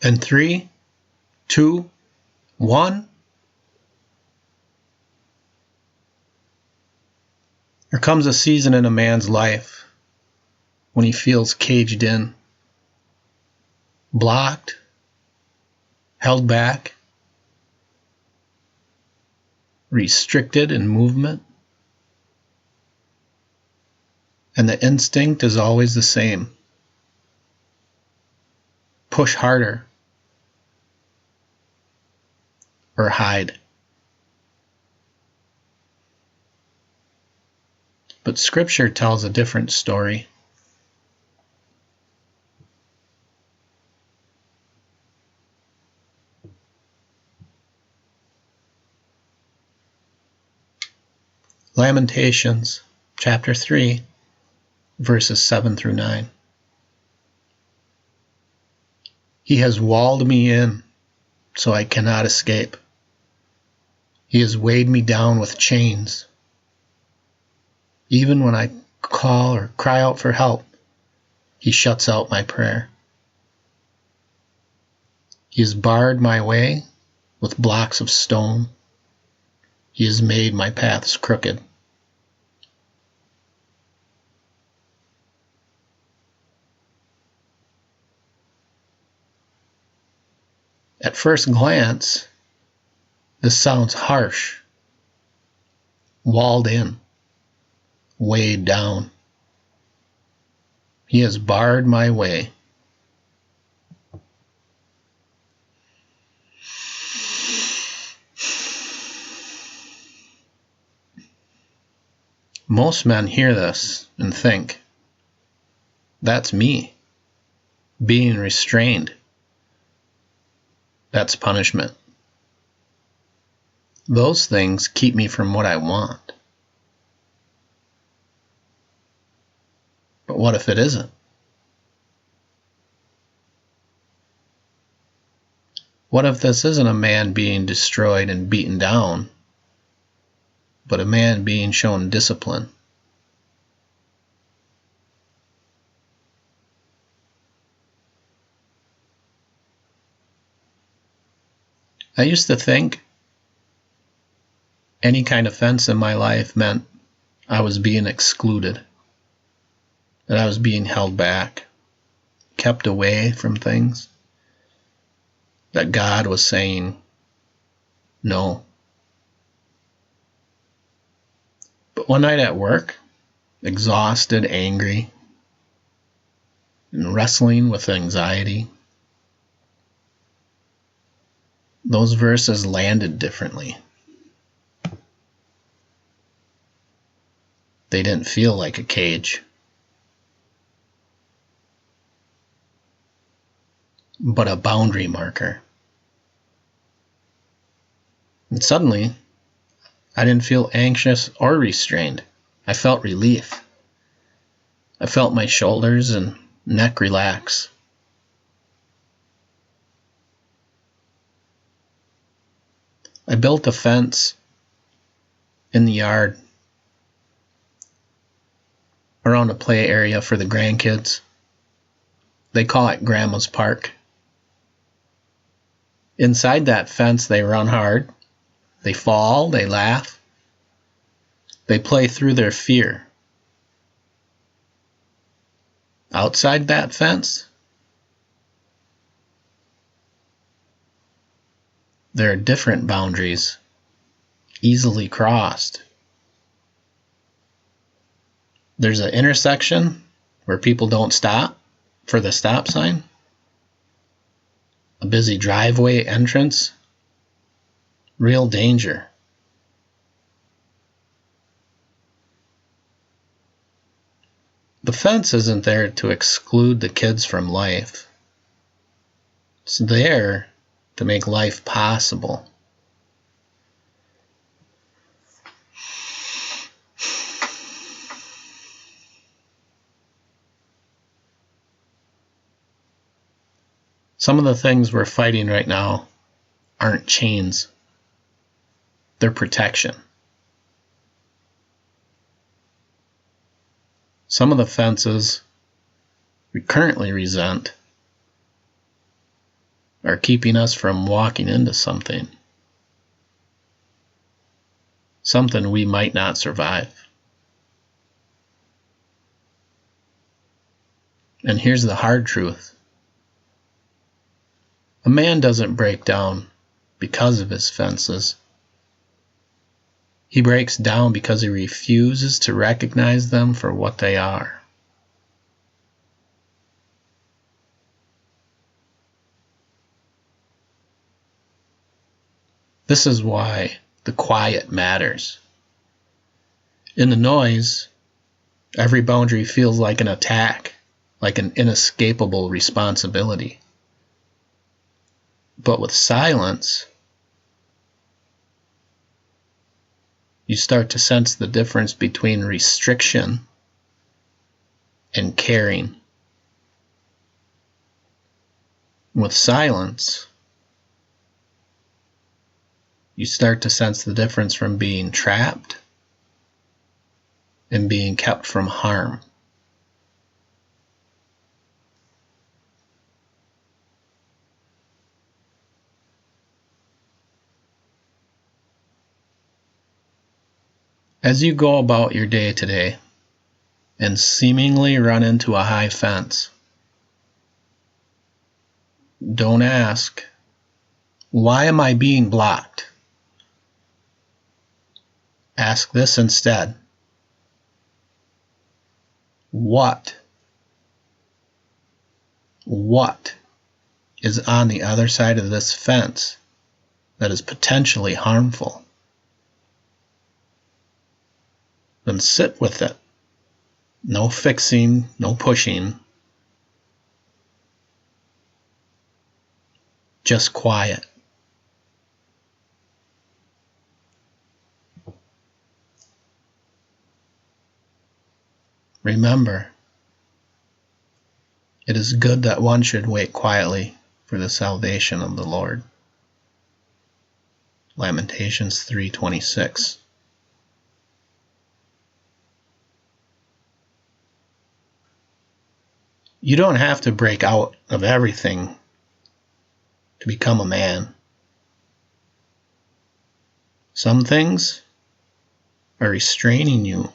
In 3, 2, 1. There comes a season in a man's life when he feels caged in, blocked, held back, restricted in movement. And the instinct is always the same. Push harder or hide. But Scripture tells a different story. Lamentations chapter 3, verses 7 through 9. He has walled me in so I cannot escape. He has weighed me down with chains. Even when I call or cry out for help, he shuts out my prayer. He has barred my way with blocks of stone. He has made my paths crooked. At first glance, this sounds harsh, walled in, weighed down. He has barred my way. Most men hear this and think, that's me, being restrained. That's punishment. Those things keep me from what I want. But what if it isn't? What if this isn't a man being destroyed and beaten down, but a man being shown discipline? I used to think any kind of offense in my life meant I was being excluded, that I was being held back, kept away from things, that God was saying no. But one night at work, exhausted, angry, and wrestling with anxiety, those verses landed differently. They didn't feel like a cage, but a boundary marker. And suddenly, I didn't feel anxious or restrained. I felt relief. I felt my shoulders and neck relax. I built a fence in the yard around a play area for the grandkids. They call it Grandma's Park. Inside that fence, they run hard. They fall, they laugh. They play through their fear. Outside that fence, there are different boundaries, easily crossed. There's an intersection where people don't stop for the stop sign, a busy driveway entrance, real danger. The fence isn't there to exclude the kids from life. It's there to make life possible. Some of the things we're fighting right now aren't chains. They're protection. Some of the fences we currently resent are keeping us from walking into something we might not survive. And here's the hard truth. A man doesn't break down because of his fences. He breaks down because he refuses to recognize them for what they are. This is why the quiet matters. In the noise, every boundary feels like an attack, like an inescapable responsibility. But with silence, you start to sense the difference between restriction and caring. With silence, you start to sense the difference from being trapped and being kept from harm. As you go about your day today and seemingly run into a high fence, don't ask, "Why am I being blocked?" Ask this instead. What is on the other side of this fence that is potentially harmful? Then sit with it. No fixing, no pushing. Just quiet. Remember, it is good that one should wait quietly for the salvation of the Lord. Lamentations 3:26. You don't have to break out of everything to become a man. Some things are restraining you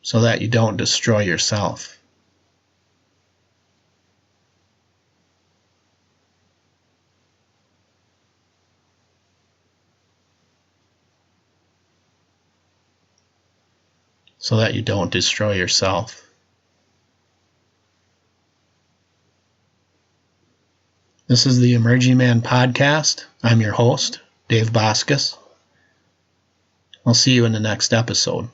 so that you don't destroy yourself. So that you don't destroy yourself. This is the Emerging Man Podcast. I'm your host, Dave Boskus. I'll see you in the next episode.